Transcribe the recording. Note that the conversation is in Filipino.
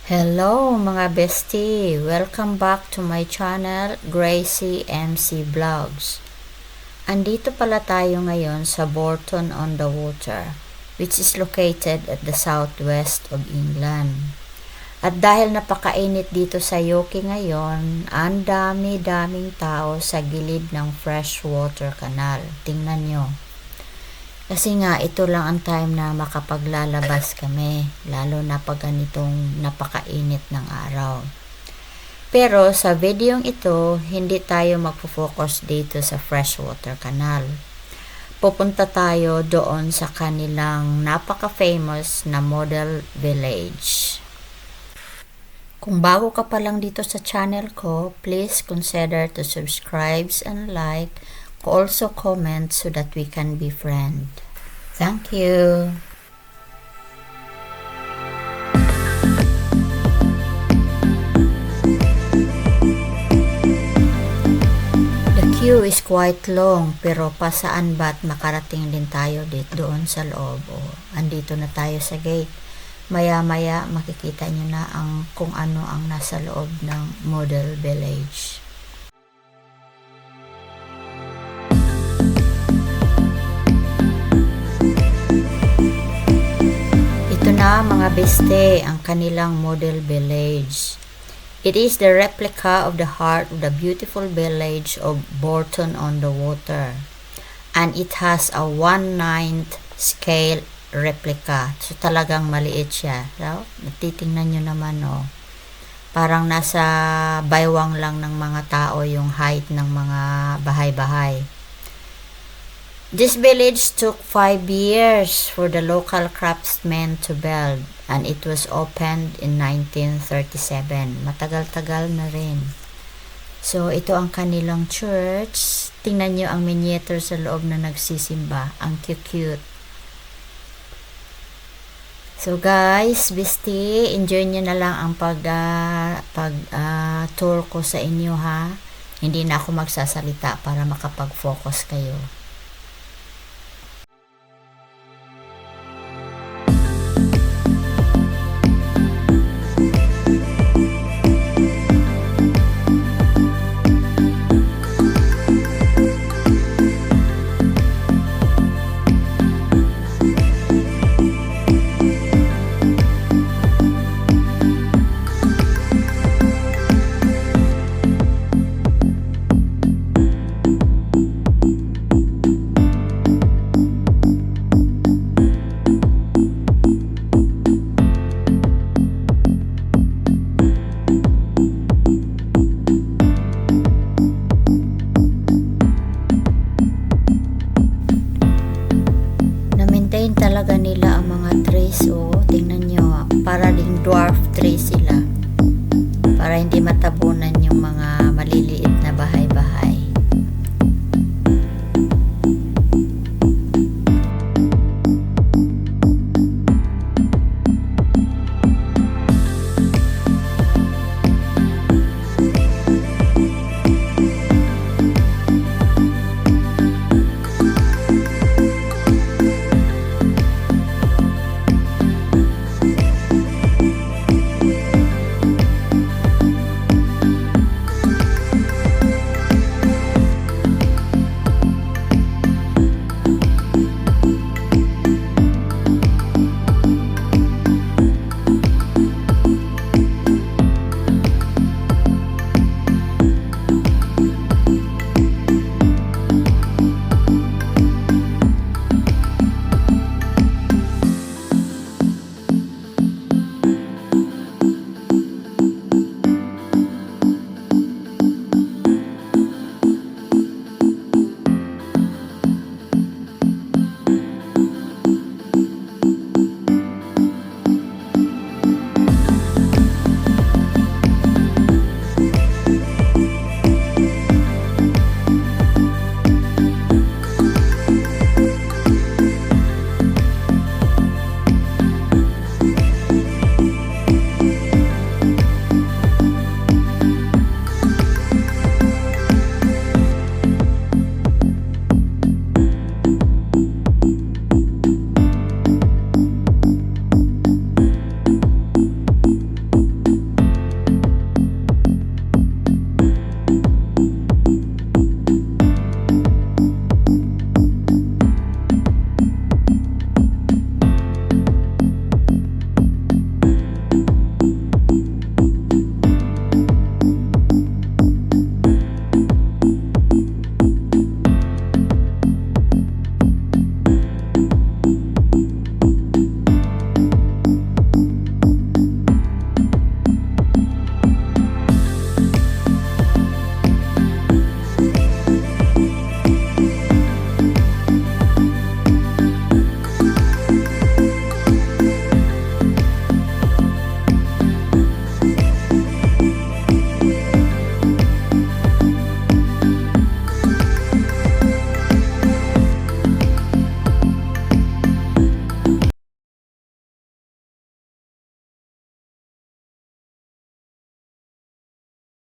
Hello mga bestie! Welcome back to my channel, Gracie MC Vlogs. Andito pala tayo ngayon sa Bourton-on-the-Water, which is located at the southwest of England. At dahil napakainit dito sa UK ngayon, ang dami-daming tao sa gilid ng freshwater canal. Tingnan nyo. Kasi nga, ito lang ang time na makapaglalabas kami, lalo na pag ganitong napakainit ng araw. Pero sa videong ito, hindi tayo magpo-focus dito sa freshwater canal. Pupunta tayo doon sa kanilang napaka-famous na model village. Kung bago ka pa lang dito sa channel ko, please consider to subscribe and like, also comment so that we can be friends. Thank you. The queue is quite long, pero pasaan ba't makarating din tayo dito doon sa loob. Andito na tayo sa gate. Maya-maya makikita nyo na kung ano ang nasa loob ng model village. Ito na mga beste, ang kanilang model village. It is the replica of the heart of the beautiful village of Bourton-on-the-Water, and it has a 1/9 scale replica. So talagang maliit siya. So, titingnan nyo naman, parang nasa baywang lang ng mga tao yung height ng mga bahay-bahay. This village took 5 years for the local craftsmen to build, and it was opened in 1937. Matagal-tagal na rin. So, ito ang kanilang church. Tingnan nyo ang miniature sa loob na nagsisimba. Ang cute. So guys, bestie, enjoy nyo na lang ang tour ko sa inyo ha. Hindi na ako magsasalita para makapag-focus kayo. Talaga nila ang mga trees, tingnan nyo, para ding dwarf trees sila, para hindi matabunan